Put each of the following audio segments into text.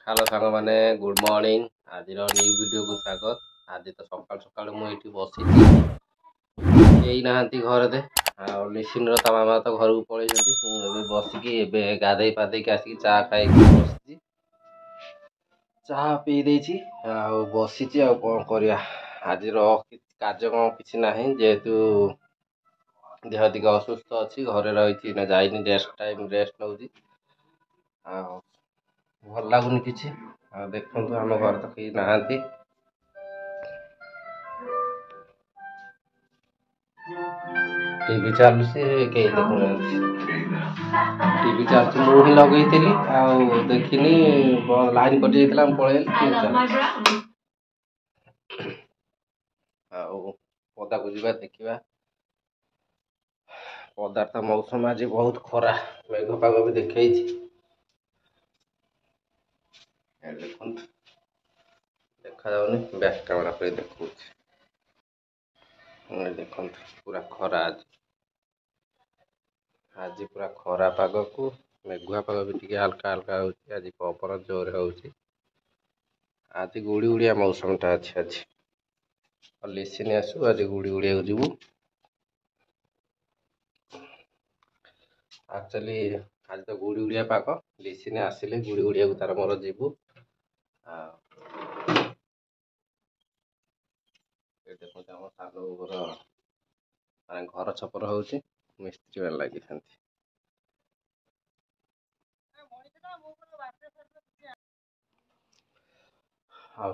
Hello सांग मैंने good morning. आज न्यू वीडियो को स्वागत। आज तो सकाल सकाल मुझे बसी कई ना घर दे लिसिन ता मामा तो घर को पलि बसिकी गाधे पाधे आसिक चा खाई बस चाह पी देछि बसी कौन करवा। आज कार्यक्रम किसी ना जेहेतु देह टिके असुस्थ अच्छी घरे रही जाइनि रेस्ट टाइम रेस्ट नौ भल लगुनि किसी देखु आम घर तो कहीं नहांती टीवी चलू कई देखुना टीवी चलती मुझे लगे देखनी लाइन कटि जाता पलैली पदा को जा देखा पदार्थ मौसम आज बहुत खरा मेघ पाग भी देखी देखा जाऊनि बैक कैमेरा पर देखा देखो पूरा खरा आज पूरा खरा पाग को मेघुआ पाग भी टी हल्का हल्का हो आज पवन जोर हो आज गुड़ी गुड़िया मौसम टा अच्छे आज लिसिन आसू आज गुड़ी गुड़िया जीवु एक्चुअली आज तो गुड़ी गुड़िया पाग लिसिन आसिले गुड़ी गुड़िया को तार मोर जीवु देखो आम सान घर घर छपर हो मिस्त्री मैंने लगी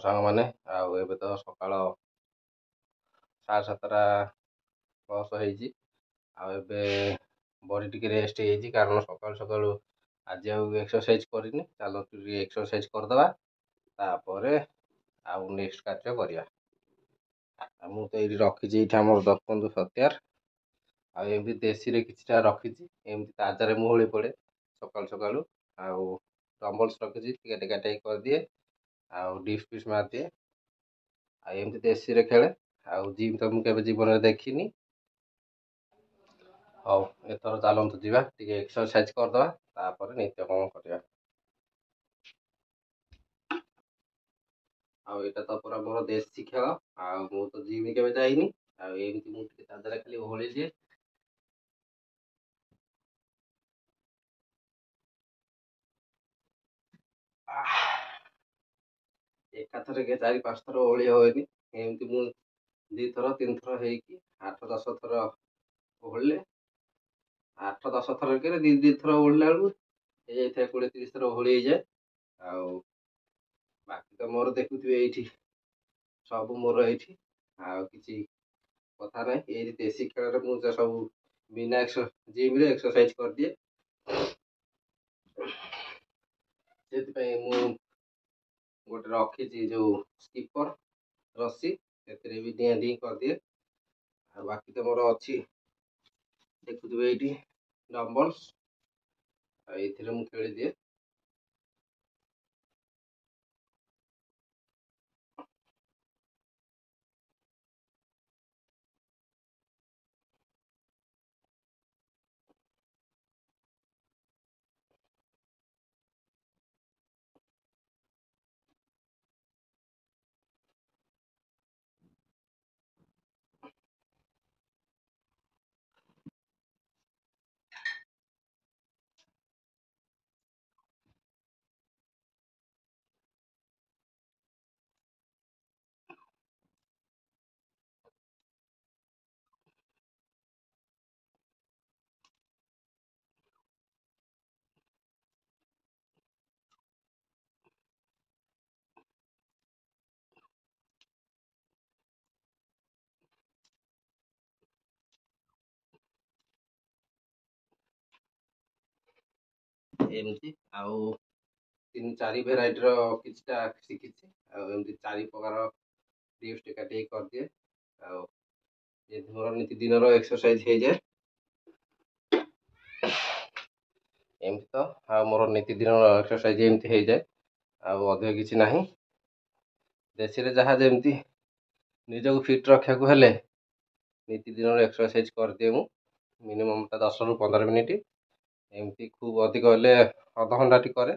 सांग मैंने आबे तो सकाल 7:30 प्लस होबे बॉडी टी रेस्ट हो कारण सकाल सकाल आज एक्सरसाइज करनी चलो एक्सरसाइज करदे तापर आउ नेक्स्ट कार्य करवा मुझे तो ये रखी आम देखु सत्यार आमती देशी रे किछटा रखी एमती ताजा मुहली पड़े सकाल सकालू आउ डम्बल्स रखी टेका टेक कर दिए आउ डिप्स पिप्स मार दिए आमती देशी रे खेले आउ जिम तो मुझे जीवन में देखनी हाँ एथर चलतु जा एक्सरसाइज करदे तापर नित्य कम करवा आईटा तो पूरा मोर देशी खेल मु तो जिम के जाइनि आमती मुझे ताजा खाली ओहली दिए एकाथर के 4-5 थर ओली हुए एमती मु 2 थर 3 थर हो 8-10 थर ओहले 8-10 थर के 2 थर ओढ़ला बेलू 20-30 थर ओहली जाए बाकी तो मोर देखुए ये सब मोर ये किसी कथा ना ये देशी खेल मुझे सब बिना जिम रे एक्सरसाइज कर दिए से गोटे रखी जो स्कीपर रस्सी से भी डिया डी कर दिए बाकी तो मोर अच्छी देखुए ये डम्बल्स ये खेली दिए एमती आउ 3-4 भेराइट किछटा शिखी एमती 4 प्रकार डिप्स टेका टेक कर दिए मोर नीति दिन एक्सरसाइज हो जाए एमती तो मोर नीति दिन एक्सरसाइज एमती हो जाए अधिक किसी ना देशी रे जहाँ जमती निजक फिट रखा हेले नीति दिन एक्सरसाइज कर दिए मु मिनिमम 10 ରୁ 15 मिनिट एमती खूब अधिक हेले अध घंटा टी करे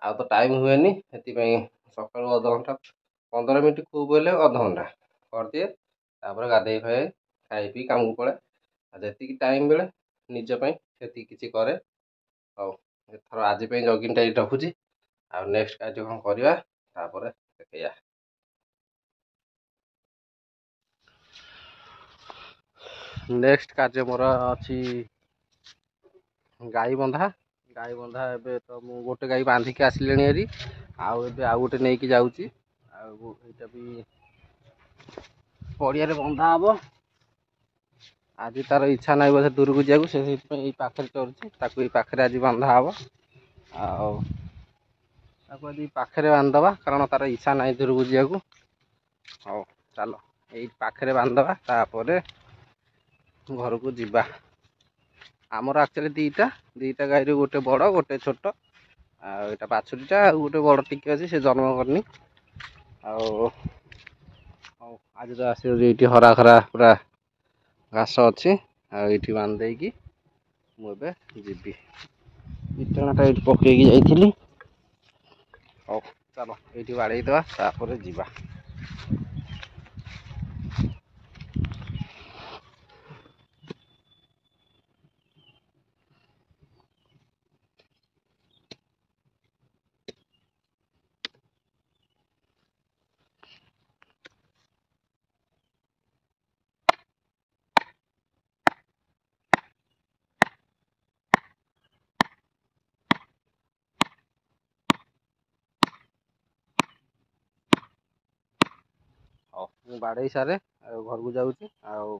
ଆଉ ତ ଟାଇମ୍ ହୁଏନି, ସେଥିପାଇଁ ସକାଳୁ ଅଧଘଣ୍ଟା 15 ମିନିଟ୍ ଖୁବ୍ ହେଲେ ଅଧଘଣ୍ଟା କରିଦିଏ। ତାପରେ ଗାଧେଇ ଖାଇ ପିଇ କାମକୁ ପଳାଏ। ଆଉ ଯେତିକି ଟାଇମ୍ ମିଳେ ନିଜ ପାଇଁ ସେତିକି କିଛି କରେ। ହଉ, ଏଥର ଆଜି ପାଇଁ ଜଗିଂଟା ଏଇଠି ରଖୁଛି। ଆଉ ନେକ୍ସଟ କାର୍ଯ୍ୟ କ'ଣ କରିବା ତାପରେ ଦେଖେଇବା। ନେକ୍ସଟ କାର୍ଯ୍ୟ ମୋର ଅଛି ଗାଈ ବନ୍ଧା। ଏବେ ତ ମୁଁ ଗୋଟେ ଗାଈ ବାନ୍ଧିକି ଆସିଲିଣି ହେରି, ଆଉ ଏବେ ଆଉ ଗୋଟେ ନେଇକି ଯାଉଛି। ଆଉ ଏଇଟା ବି ପଡ଼ିଆରେ ବନ୍ଧା ହବ। ଆଜି ତାର ଇଚ୍ଛା ନାହିଁ ବୋଧେ ଦୂରକୁ ଯିବାକୁ, ସେ ସେଇଥିପାଇଁ ଏଇ ପାଖରେ ଚରୁଛି। ତାକୁ ଏଇ ପାଖରେ ଆଜି ବନ୍ଧା ହବ। ଆଉ ତାକୁ ଆଜି ପାଖରେ ବାନ୍ଧିଦେବା, କାରଣ ତାର ଇଚ୍ଛା ନାହିଁ ଦୂରକୁ ଯିବାକୁ। ହଉ ଚାଲ ଏଇ ପାଖରେ ବାନ୍ଧିଦେବା, ତାପରେ ଘରକୁ ଯିବା। ଆମର ଆକ୍ଚୁଆଲି ଦିଟା ଗାଈରୁ ଗୋଟେ ବଡ଼ ଗୋଟେ ଛୋଟ। ଆଉ ଏଇଟା ବାଛୁରୀଟା, ଆଉ ଗୋଟେ ବଡ଼ ଟିକେ ଅଛି, ସେ ଜନ୍ମ କରିନି। ଆଉ ହଉ, ଆଜି ତ ଆସିବ ଏଇଠି ହରା ପୁରା ଘାସ ଅଛି। ଆଉ ଏଇଠି ବାନ୍ଧି ଦେଇକି ମୁଁ ଏବେ ଯିବି। ବିଟଣାଟା ଏଇଠି ପକେଇକି ଯାଇଥିଲି। ହଉ ଚାଲ ଏଇଠି ବାଡ଼େଇ ଦେବା, ତାପରେ ଯିବା। ହଉ, ମୁଁ ବାଡ଼େଇ ସାରେ ଆଉ ଘରକୁ ଯାଉଛି। ଆଉ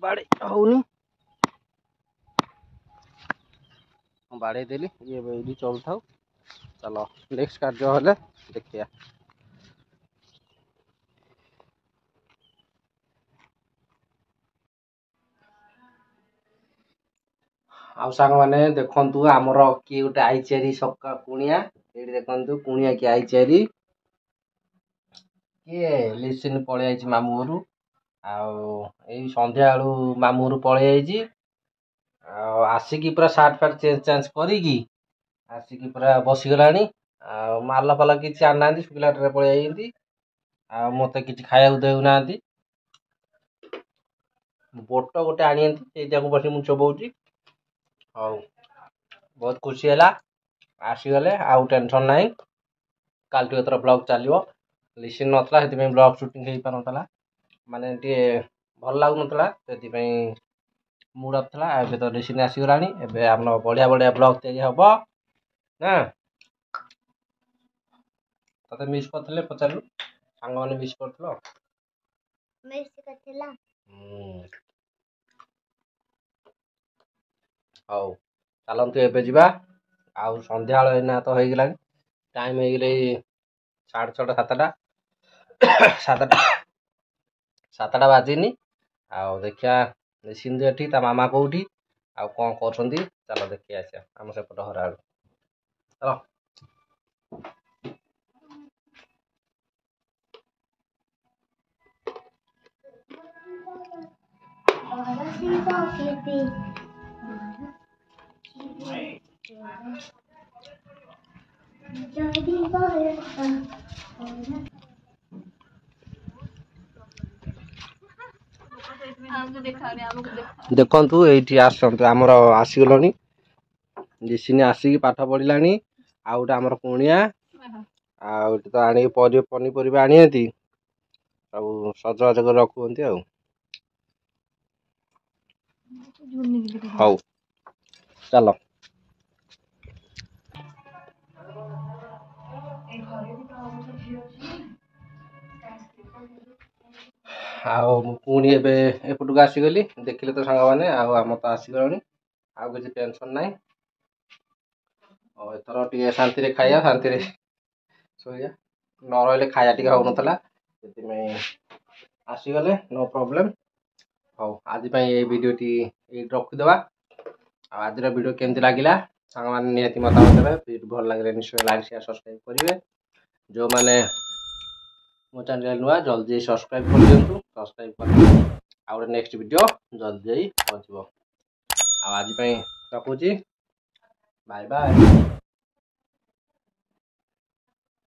ବାଡ଼େଇ ହଉନି, ମୁଁ ବାଡ଼େଇ ଦେଲି। ଇଏ ଏବେ ଏଇଠି ଚଳୁଥାଉ। ଚାଲ ନେକ୍ସଟ କାର୍ଯ୍ୟ ହେଲେ ଦେଖିବା। ଆଉ ସାଙ୍ଗମାନେ ଦେଖନ୍ତୁ, ଆମର କିଏ ଗୋଟେ ଆଇଚେରି ସକା କୁଣିଆ। ଏଇଠି ଦେଖନ୍ତୁ କୁଣିଆ କିଏ ଆଇଚେରି। କିଏ ଲିସିନ ପଳେଇ ଆଇଛି ମାମୁଁ ଘରୁ। ଆଉ ଏଇ ସନ୍ଧ୍ୟା ବେଳୁ ମାମୁଁ ଘରୁ ପଳେଇ ଆଇଛି। ଆଉ ଆସିକି ପୁରା ସାର୍ଟ ଫାର୍ଟ ଚେଞ୍ଜ କରିକି ଆସିକି ପୁରା ବସିଗଲାଣି। ଆଉ ମାଲ ଫାଲ କିଛି ଆଣିନାହାନ୍ତି, ଶୁଖିଲାଟାରେ ପଳେଇ ଯାଇଛନ୍ତି। ଆଉ ମୋତେ କିଛି ଖାଇବାକୁ ଦେଉନାହାନ୍ତି। ବୋଟ ଗୋଟେ ଆଣିଛନ୍ତି, ସେଇଟାକୁ ବସି ମୁଁ ଚୋବଉଛି। ହଉ, ବହୁତ ଖୁସି ହେଲା, ଆସିଗଲେ ଆଉ ଟେନସନ୍ ନାହିଁ। କାଲିଠୁ ଏଥର ବ୍ଲଗ ଚାଲିବ। ଲିସିନ୍ ନଥିଲା, ସେଥିପାଇଁ ବ୍ଲଗ ସୁଟିଂ ହେଇପାରୁନଥିଲା। ମାନେ ଟିକେ ଭଲ ଲାଗୁନଥିଲା, ସେଥିପାଇଁ ମୁଡ୍ ଅଫ୍ ଥିଲା। ଏବେ ତ ଲିସିନ୍ ଆସିଗଲାଣି, ଏବେ ଆମର ବଢ଼ିଆ ବଢ଼ିଆ ବ୍ଲଗ ତିଆରି ହବ ନା। ତତେ ମିସ୍ କରିଥିଲେ ପଚାରିଲୁ, ସାଙ୍ଗମାନେ ମିସ୍ କରିଥିଲ? ହଉ ଚାଲନ୍ତୁ ଏବେ ଯିବା। ଆଉ ସନ୍ଧ୍ୟାବେଳ ଏଇନା ତ ହେଇଗଲାଣି, ଟାଇମ୍ ହେଇଗଲାଣି 6:30 7ଟା ବାଜିନି। ଆଉ ଦେଖିବା ସିନ୍ଧୁ ଏଠି, ତା ମାମା କୋଉଠି, ଆଉ କ'ଣ କରୁଛନ୍ତି। ଚାଲ ଦେଖି ଆସିବା ଆମ ସେପଟ ଘର ଆଡ଼ୁ। ଚାଲ। ଦେଖନ୍ତୁ ଏଇଠି ଆସନ୍ତୁ, ଆମର ଆସିଗଲଣି। ଲିସିନି ଆସିକି ପାଠ ପଢ଼ିଲାଣି। ଆଉ ଗୋଟେ ଆମର କୁଣିଆ, ଆଉ ଏଠି ତ ଆଣିକି ପନିପରିବା ଆଣିଛନ୍ତି, ସବୁ ସଜବାଜ କରି ରଖୁଛନ୍ତି। ଆଉ ହଉ ଚାଲ। ଆଉ ମୁଁ ପୁଣି ଏବେ ଏପଟକୁ ଆସିଗଲି। ଦେଖିଲେ ତ ସାଙ୍ଗମାନେ, ଆଉ ଆମର ତ ଆସିଗଲାଣି, ଆଉ କିଛି ଟେନସନ୍ ନାହିଁ। ଆଉ ଏଥର ଟିକେ ଶାନ୍ତିରେ ଖାଇବା, ଶାନ୍ତିରେ ଶୋଇବା। ନ ରହିଲେ ଖାଇବା ଟିକେ ହଉନଥିଲା, ସେଥିପାଇଁ ଆସିଗଲେ, ନୋ ପ୍ରୋବ୍ଲେମ୍। ହଉ, ଆଜି ପାଇଁ ଏଇ ଭିଡ଼ିଓଟି ଏଇଠି ରଖିଦେବା। ଆଉ ଆଜିର ଭିଡ଼ିଓ କେମିତି ଲାଗିଲା ସାଙ୍ଗମାନେ ନିହାତି ମତାମତ ଦେବେ। ଭିଡ଼ିଓ ଭଲ ଲାଗିଲେ ନିଶ୍ଚୟ ଲାଇକ୍ ସେୟାର ସବସ୍କ୍ରାଇବ୍ କରିବେ। ଯେଉଁମାନେ ମୋ ଚ୍ୟାନେଲ୍ ନୂଆ, ଜଲ୍ଦି ସବସ୍କ୍ରାଇବ୍ କରିଦିଅନ୍ତୁ। ସବସ୍କ୍ରାଇବ୍ କଲେ ଆଉ ଗୋଟେ ନେକ୍ସଟ ଭିଡ଼ିଓ ଜଲ୍ଦି ଯାଇ ପହଞ୍ଚିବ। ଆଉ ଆଜି ପାଇଁ ରଖୁଛି, ବାଏ ବାଏ।